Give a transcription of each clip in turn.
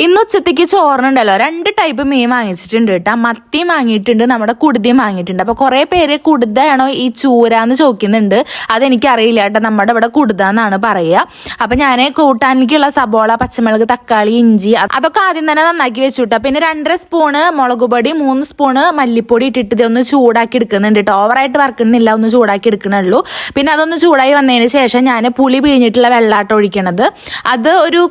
ഇന്ന് ഉച്ചത്തേക്ക് ചോറിനുണ്ടല്ലോ 2 ടൈപ്പ് മീൻ വാങ്ങിച്ചിട്ടുണ്ട് കേട്ടോ. മത്തിയും വാങ്ങിയിട്ടുണ്ട്, നമ്മുടെ കുടുതയും വാങ്ങിയിട്ടുണ്ട്. അപ്പൊ കുറെ പേര് കുടുതയാണോ ഈ ചൂരാന്ന് ചോദിക്കുന്നുണ്ട്. അതെനിക്കറിയില്ല കേട്ടോ, നമ്മുടെ ഇവിടെ കുടുതാന്നാണ് പറയുക. അപ്പൊ ഞാൻ കൂട്ടാനിലേക്കുള്ള സബോള, പച്ചമുളക്, തക്കാളി, ഇഞ്ചി അതൊക്കെ ആദ്യം തന്നെ നന്നാക്കി വെച്ചു കേട്ടോ. പിന്നെ 2.5 സ്പൂണ് മുളക് പൊടി, 3 സ്പൂണ് മല്ലിപ്പൊടി ഇട്ടിട്ട് ഇതൊന്ന് ചൂടാക്കി എടുക്കുന്നുണ്ട് കേട്ടോ. ഓവറായിട്ട് വറക്കുന്നില്ല, ഒന്ന് ചൂടാക്കി എടുക്കണുള്ളൂ. പിന്നെ അതൊന്ന് ചൂടായി വന്നതിന് ശേഷം ഞാൻ പുളി പിഴിഞ്ഞിട്ടുള്ള വെള്ളാട്ടം ഒഴിക്കണത്. അത് ഒരു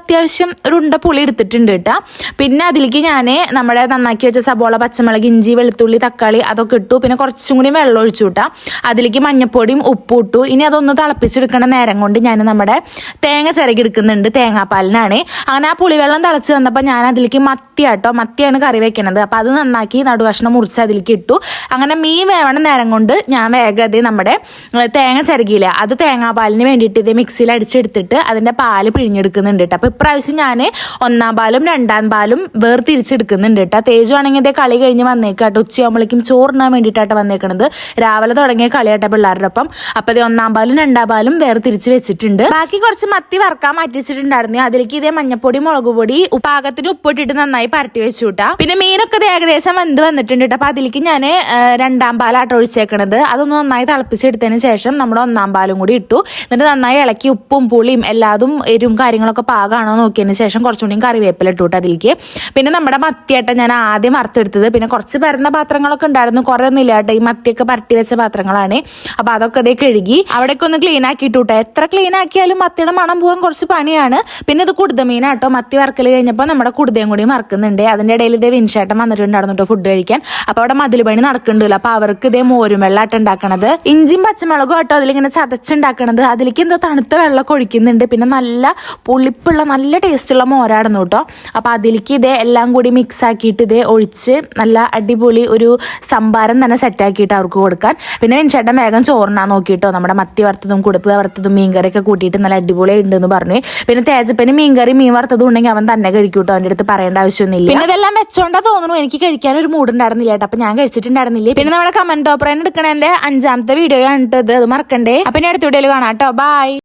അത്യാവശ്യം ഒരു ഉണ്ട പുളി എടുത്തിട്ടുണ്ട് കേട്ടോ. പിന്നെ അതിലേക്ക് ഞാൻ നമ്മുടെ നന്നാക്കി വെച്ച സബോള, പച്ചമുളക്, ഇഞ്ചി, വെളുത്തുള്ളി, തക്കാളി അതൊക്കെ ഇട്ടു. പിന്നെ കുറച്ചും കൂടി വെള്ളം ഒഴിച്ചു കിട്ടാം. അതിലേക്ക് മഞ്ഞപ്പൊടിയും ഉപ്പും ഇട്ടു. ഇനി അതൊന്ന് തിളപ്പിച്ചെടുക്കണ നേരം കൊണ്ട് ഞാൻ നമ്മുടെ തേങ്ങ ചിരകി എടുക്കുന്നുണ്ട്, തേങ്ങാപ്പാലിനാണ്. അങ്ങനെ ആ പുളിവെള്ളം തിളച്ച് വന്നപ്പോൾ ഞാൻ അതിലേക്ക് മത്തിയാണ് കറി വെക്കണത്. അപ്പം അത് നന്നാക്കി നടുകഷ്ണം മുറിച്ച് അതിലേക്ക് ഇട്ടു. അങ്ങനെ മീൻ വേവണ നേരം കൊണ്ട് ഞാൻ വേഗം നമ്മുടെ തേങ്ങ ചിരകിയില്ല, അത് തേങ്ങാപ്പാലിന് വേണ്ടിയിട്ട് ഇത് മിക്സിയിൽ അടിച്ചെടുത്തിട്ട് അതിൻ്റെ പാല് പിഴിഞ്ഞെടുക്കുന്നുണ്ട് കേട്ടോ. അപ്പോൾ ഇപ്രാവശ്യം ഞാൻ 1-ാം പാലും 2-ാം പാലും വേർതിരിച്ചെടുക്കുന്നുണ്ട് കേട്ടോ. തേജു ആണെങ്കിൽ ഇതേ കളി കഴിഞ്ഞ് വന്നേക്കാട്ടോ. ഉച്ചയാകുമ്പോഴേക്കും ചോറിനാൻ വേണ്ടിയിട്ടാണ് വന്നേക്കണത്. രാവിലെ തുടങ്ങിയ കളിയാട്ട പിള്ളേരുടെ ഒപ്പം. അപ്പോൾ ഇത് 1-ാം പാലും 2-ാം പാലും വേർതിരിച്ച് വെച്ചിട്ടുണ്ട്. ബാക്കി കുറച്ച് മത്തി വറക്കാൻ മാറ്റി വെച്ചിട്ടുണ്ടായിരുന്നു. അതിലേക്ക് ഇതേ മഞ്ഞപ്പൊടി, മുളക് പൊടി, പാകത്തിന് ഉപ്പിട്ടിട്ട് നന്നായി പരട്ടി വെച്ചു കൂട്ടാ. പിന്നെ മീനൊക്കെ ഏകദേശം വെന്ത് വന്നിട്ടുണ്ട് കേട്ടോ. അപ്പോൾ അതിലേക്ക് ഞാൻ 2-ാം പാലാട്ടോ ഒഴിച്ചേക്കണത്. അതൊന്ന് നന്നായി തിളപ്പിച്ചെടുത്തതിന് ശേഷം നമ്മുടെ 1-ാം പാലും കൂടി ഇട്ടു. എന്നിട്ട് നന്നായി ഇളക്കി ഉപ്പും പുളിയും എല്ലാതും എരും കാര്യങ്ങളൊക്കെ പാകമാണോ നോക്കിയതിന് ശേഷം കുറച്ചുകൂടി കറിവേപ്പില ഇട്ടു അതിലേക്ക്. പിന്നെ നമ്മുടെ മത്തിയായിട്ട് ഞാൻ ആദ്യം വറുത്തെടുത്തത്. പിന്നെ കുറച്ച് പരന്ന പാത്രങ്ങളൊക്കെ ഉണ്ടായിരുന്നു, കുറേ ഒന്നും ഇല്ല കേട്ടോ. ഈ മത്തിയൊക്കെ പരട്ടി വെച്ച പാത്രങ്ങളാണ്. അപ്പൊ അതൊക്കെ അതേ കഴുകി അവിടേക്ക് ഒന്ന് ക്ലീൻ ആക്കിയിട്ടു കേട്ടോ. എത്ര ക്ലീൻ ആക്കിയാലും മത്തിയുടെ മണം പോകാൻ കുറച്ച് പണിയാണ്. പിന്നെ ഇത് കുടുത മീനാട്ടോ. മത്തി വറക്കൽ കഴിഞ്ഞപ്പോൾ നമ്മുടെ കുടുതയും കൂടി വറക്കുന്നുണ്ട്. അതിന്റെ ഇടയിൽ ഇതേ വിൻഷേട്ടൻ വന്നിട്ടുണ്ടായിരുന്നു കേട്ടോ ഫുഡ് കഴിക്കാൻ. അപ്പൊ അവിടെ മതിൽ പണി നടക്കുന്നുണ്ടല്ലോ. അപ്പൊ അവർക്ക് ഇതേ മോരും വെള്ളാട്ടം ഉണ്ടാക്കണത്. ഇഞ്ചിയും പച്ചമുളകും ആട്ടോ അതിലിങ്ങനെ ചതച്ചുണ്ടാക്കണത്. അതിലേക്ക് എന്തോ തണുത്ത വെള്ളമൊക്കെ ഒഴിക്കുന്നുണ്ട്. പിന്നെ നല്ല പുളിപ്പുള്ള നല്ല ടേസ്റ്റുള്ള മോരാടുന്നു കേട്ടോ. അപ്പൊ അതിലേക്ക് ഇതേ എല്ലാം കൂടി മിക്സ് ആക്കിയിട്ട് ഇതേ ഒഴിച്ച് നല്ല അടിപൊളി ഒരു സംഭാരം തന്നെ സെറ്റ് ആക്കിയിട്ട് അവർക്ക് കൊടുക്കാൻ. പിന്നെ വെഞ്ചേട്ടൻ വേഗം ചോറിനാ നോക്കിയിട്ടോ. നമ്മുടെ മത്തി വറുത്തതും കുടുപ്പ് വറുത്തതും മീൻകറിയൊക്കെ കൂട്ടിയിട്ട് നല്ല അടിപൊളി ഉണ്ടെന്ന് പറഞ്ഞു. പിന്നെ തേജപ്പന് മീൻകറി മീൻ വറുത്തതും ഉണ്ടെങ്കിൽ അവൻ തന്നെ കഴിക്കൂട്ടോ. അവൻ്റെ അടുത്ത് പറയേണ്ട ആവശ്യമൊന്നുമില്ല. പിന്നെ ഇതെല്ലാം വെച്ചോണ്ടാ തോന്നുന്നു, എനിക്ക് കഴിക്കാൻ ഒരു മൂഡ് ഉണ്ടായിരുന്നില്ല കേട്ടോ. അപ്പൊ ഞാൻ കഴിച്ചിട്ടുണ്ടായിരുന്നില്ല. പിന്നെ നമ്മുടെ കമന്റ് ടോപ്പറേനെ എടുക്കണേന്റെ 5-ാമത്തെ വീഡിയോ ആണ് ഇത്. അത് മറക്കണ്ടേ. അപ്പൊ ഇനി അടുത്ത വീഡിയോയിൽ കാണാം കേട്ടോ. ബൈ.